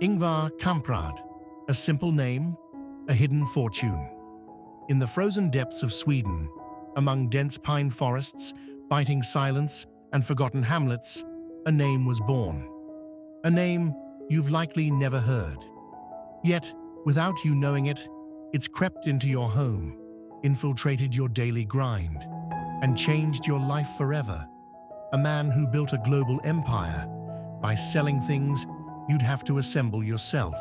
Ingvar Kamprad, a simple name, a hidden fortune. In the frozen depths of Sweden, among dense pine forests, biting silence, and forgotten hamlets, a name was born. A name you've likely never heard. Yet, without you knowing it, it's crept into your home, infiltrated your daily grind, and changed your life forever. A man who built a global empire by selling things you'd have to assemble yourself.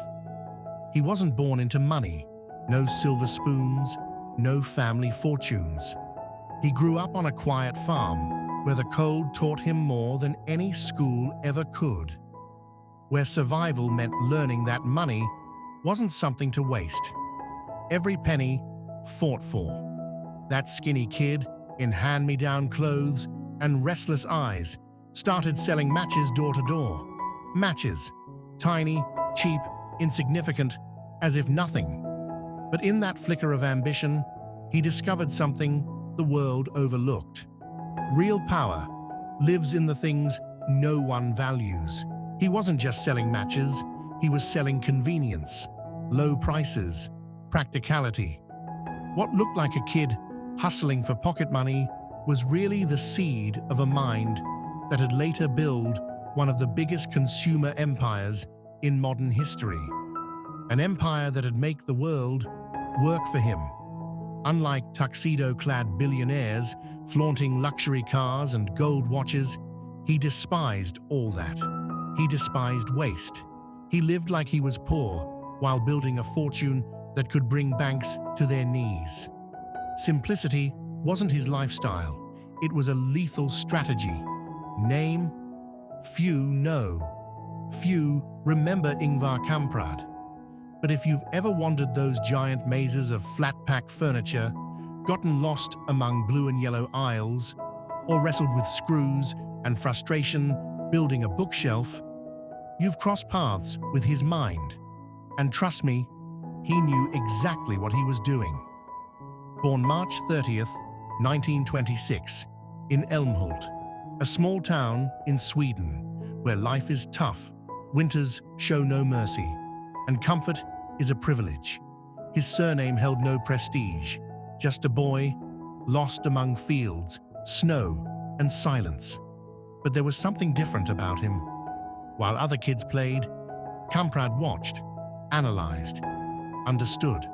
He wasn't born into money, no silver spoons, no family fortunes. He grew up on a quiet farm where the cold taught him more than any school ever could, where survival meant learning that money wasn't something to waste. Every penny fought for. That skinny kid in hand-me-down clothes and restless eyes started selling matches door to door. Matches, tiny, cheap, insignificant, as if nothing. But in that flicker of ambition, he discovered something the world overlooked. Real power lives in the things no one values. He wasn't just selling matches, he was selling convenience, low prices, practicality. What looked like a kid hustling for pocket money was really the seed of a mind that had later built one of the biggest consumer empires in modern history. An empire that had made the world work for him. Unlike tuxedo-clad billionaires flaunting luxury cars and gold watches, he despised all that. He despised waste. He lived like he was poor while building a fortune that could bring banks to their knees. Simplicity wasn't his lifestyle. It was a lethal strategy. Name? Few know. Few remember Ingvar Kamprad. But if you've ever wandered those giant mazes of flat-pack furniture, gotten lost among blue and yellow aisles, or wrestled with screws and frustration building a bookshelf, you've crossed paths with his mind. And trust me, he knew exactly what he was doing. Born March 30th, 1926, in Älmhult, a small town in Sweden where life is tough, winters show no mercy, and comfort is a privilege. His surname held no prestige, just a boy lost among fields, snow, and silence. But there was something different about him. While other kids played, Kamprad watched, analyzed, understood.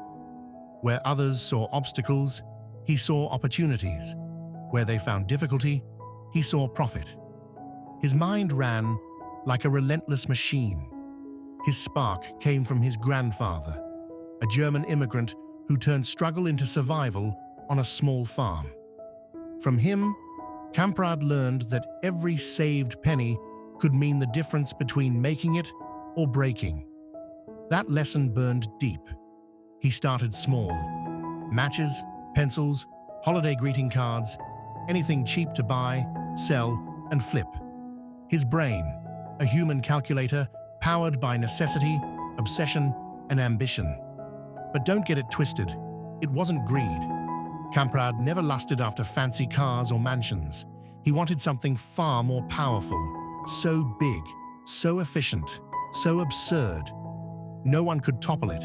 Where others saw obstacles, he saw opportunities. Where they found difficulty, he saw profit. His mind ran like a relentless machine. His spark came from his grandfather, a German immigrant who turned struggle into survival on a small farm. From him, Kamprad learned that every saved penny could mean the difference between making it or breaking. That lesson burned deep. He started small. Matches, pencils, holiday greeting cards, anything cheap to buy, sell, and flip. His brain, a human calculator powered by necessity, obsession, and ambition. But don't get it twisted. It wasn't greed. Kamprad never lusted after fancy cars or mansions. He wanted something far more powerful, so big, so efficient, so absurd. No one could topple it.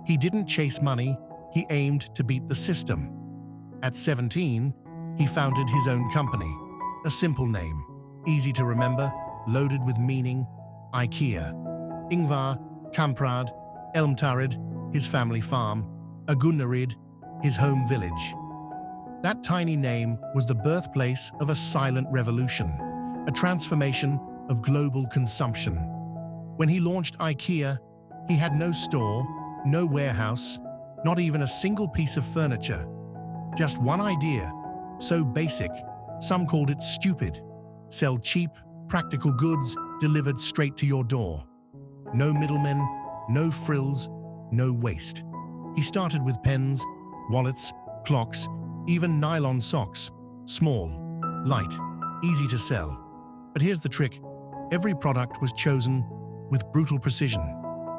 He didn't chase money, he aimed to beat the system. At 17, he founded his own company, a simple name, easy to remember, loaded with meaning, IKEA. Ingvar Kamprad, Älmhult, his family farm, Agunnarid, his home village. That tiny name was the birthplace of a silent revolution, a transformation of global consumption. When he launched IKEA, he had no store, no warehouse, not even a single piece of furniture. Just one idea, so basic, some called it stupid. Sell cheap, practical goods delivered straight to your door. No middlemen, no frills, no waste. He started with pens, wallets, clocks, even nylon socks. Small, light, easy to sell. But here's the trick. Every product was chosen with brutal precision.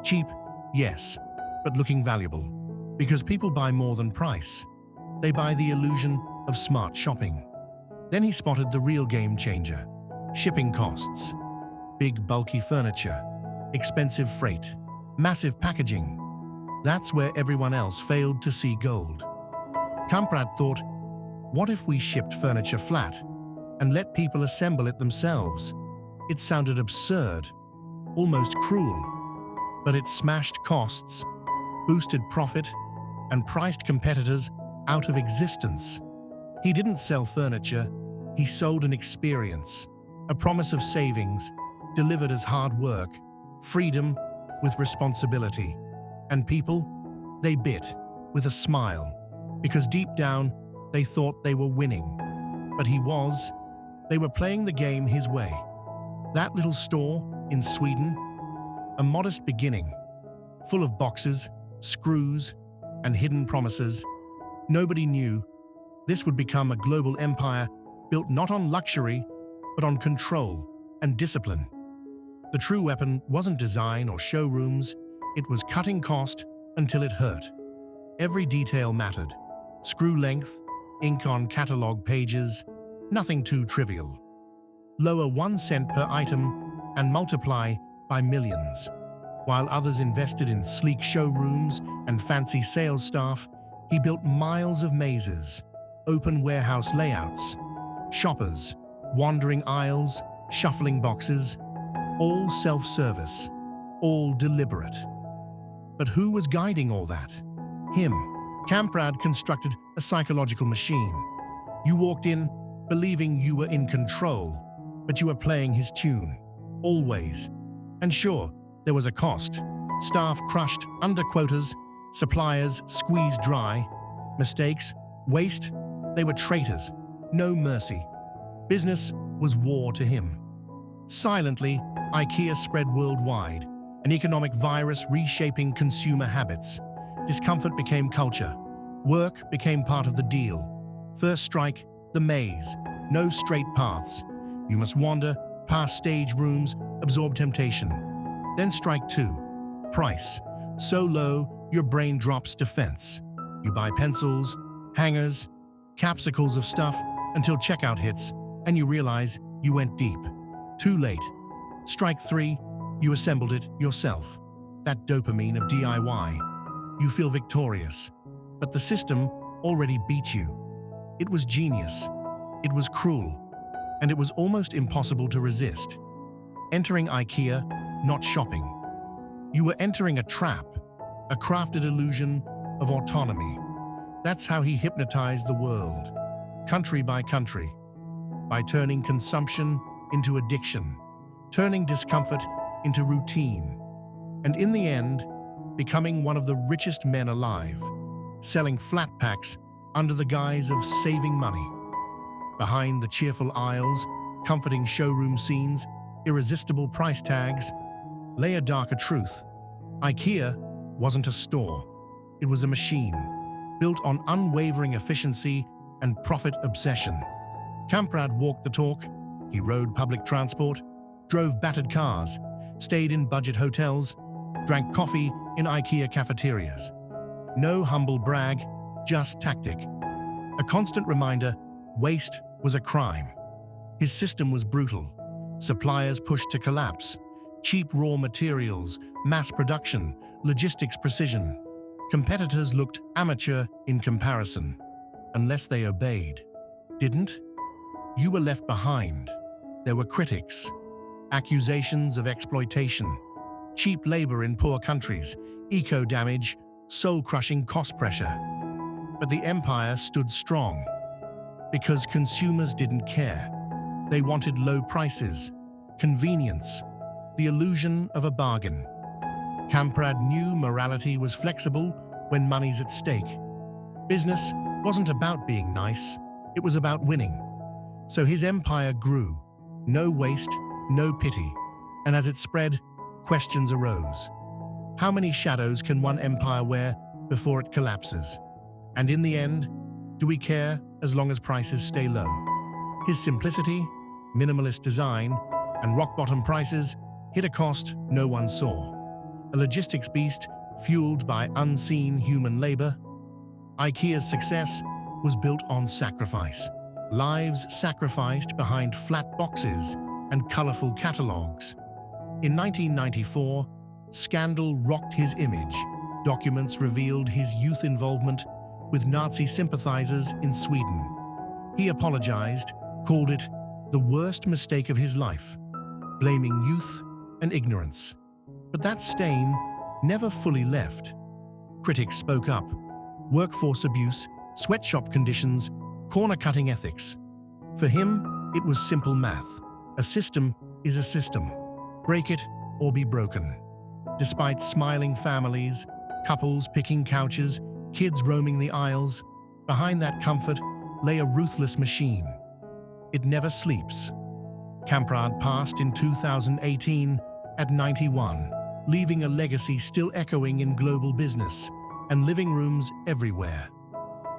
Cheap, yes, but looking valuable. Because people buy more than price. They buy the illusion of smart shopping. Then he spotted the real game changer. Shipping costs. Big, bulky furniture. expensive freight, massive packaging. That's where everyone else failed to see gold. Kamprad thought, what if we shipped furniture flat and let people assemble it themselves? It sounded absurd, almost cruel, but it smashed costs, boosted profit, and priced competitors out of existence. He didn't sell furniture, he sold an experience, a promise of savings, delivered as hard work, freedom with responsibility. And people, they bit with a smile, because deep down, they thought they were winning. But they were playing the game his way. That little store in Sweden, a modest beginning, full of boxes, screws, and hidden promises. Nobody knew this would become a global empire built not on luxury, but on control and discipline. The true weapon wasn't design or showrooms, it was cutting cost until it hurt. Every detail mattered. Screw length, ink on catalog pages, nothing too trivial. Lower 1 cent per item and multiply by millions. While others invested in sleek showrooms and fancy sales staff, he built miles of mazes, open warehouse layouts, shoppers, wandering aisles, shuffling boxes, all self-service, all deliberate. But who was guiding all that? Him. Kamprad constructed a psychological machine. You walked in believing you were in control, but you were playing his tune, always. And sure, there was a cost. Staff crushed under quotas, suppliers squeezed dry, mistakes, waste, they were traitors, no mercy. Business was war to him. Silently, IKEA spread worldwide, an economic virus reshaping consumer habits. Discomfort became culture. Work became part of the deal. First strike, the maze. No straight paths. You must wander past stage rooms, absorb temptation. Then strike 2. Price. So low, your brain drops defense. You buy pencils, hangers, capsicles of stuff until checkout hits and you realize you went deep. Too late. Strike 3, you assembled it yourself. That dopamine of DIY. You feel victorious, but the system already beat you. It was genius. It was cruel. And it was almost impossible to resist. Entering IKEA, not shopping. You were entering a trap, a crafted illusion of autonomy. That's how he hypnotized the world, country by country, by turning consumption into addiction, turning discomfort into routine, and in the end, becoming one of the richest men alive, selling flat packs under the guise of saving money. Behind the cheerful aisles, comforting showroom scenes, irresistible price tags, lay a darker truth. IKEA wasn't a store. It was a machine, built on unwavering efficiency and profit obsession. Kamprad walked the talk. He rode public transport, drove battered cars, stayed in budget hotels, drank coffee in IKEA cafeterias. No humble brag, just tactic. A constant reminder, waste was a crime. His system was brutal. Suppliers pushed to collapse. Cheap raw materials, mass production, logistics precision. Competitors looked amateur in comparison, unless they obeyed. Didn't? You were left behind. There were critics, accusations of exploitation, cheap labor in poor countries, eco-damage, soul-crushing cost pressure. But the empire stood strong, because consumers didn't care. They wanted low prices, convenience, the illusion of a bargain. Kamprad knew morality was flexible when money's at stake. Business wasn't about being nice, it was about winning. So his empire grew. No waste, no pity. And as it spread, questions arose. How many shadows can one empire wear before it collapses? And in the end, do we care as long as prices stay low? His simplicity, minimalist design, and rock-bottom prices hit a cost no one saw. A logistics beast fueled by unseen human labor. IKEA's success was built on sacrifice. Lives sacrificed behind flat boxes and colorful catalogs. In 1994, scandal rocked his image. Documents revealed his youth involvement with Nazi sympathizers in Sweden. He apologized, called it the worst mistake of his life, blaming youth and ignorance. But that stain never fully left. Critics spoke up. Workforce abuse, sweatshop conditions, corner-cutting ethics. For him, it was simple math. A system is a system. Break it or be broken. Despite smiling families, couples picking couches, kids roaming the aisles, behind that comfort lay a ruthless machine. It never sleeps. Kamprad passed in 2018 at 91, leaving a legacy still echoing in global business and living rooms everywhere.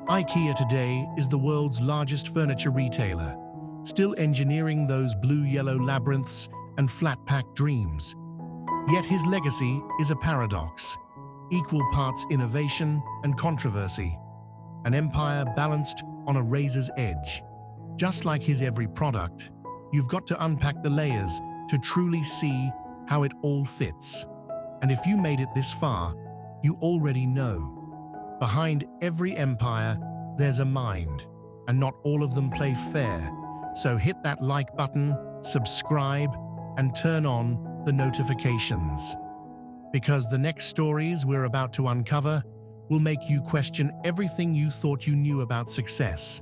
IKEA today is the world's largest furniture retailer, still engineering those blue-yellow labyrinths and flat-pack dreams. Yet his legacy is a paradox, equal parts innovation and controversy, an empire balanced on a razor's edge. Just like his every product, you've got to unpack the layers to truly see how it all fits. And if you made it this far, you already know. Behind every empire, there's a mind, and not all of them play fair. So hit that like button, subscribe, and turn on the notifications. Because the next stories we're about to uncover will make you question everything you thought you knew about success.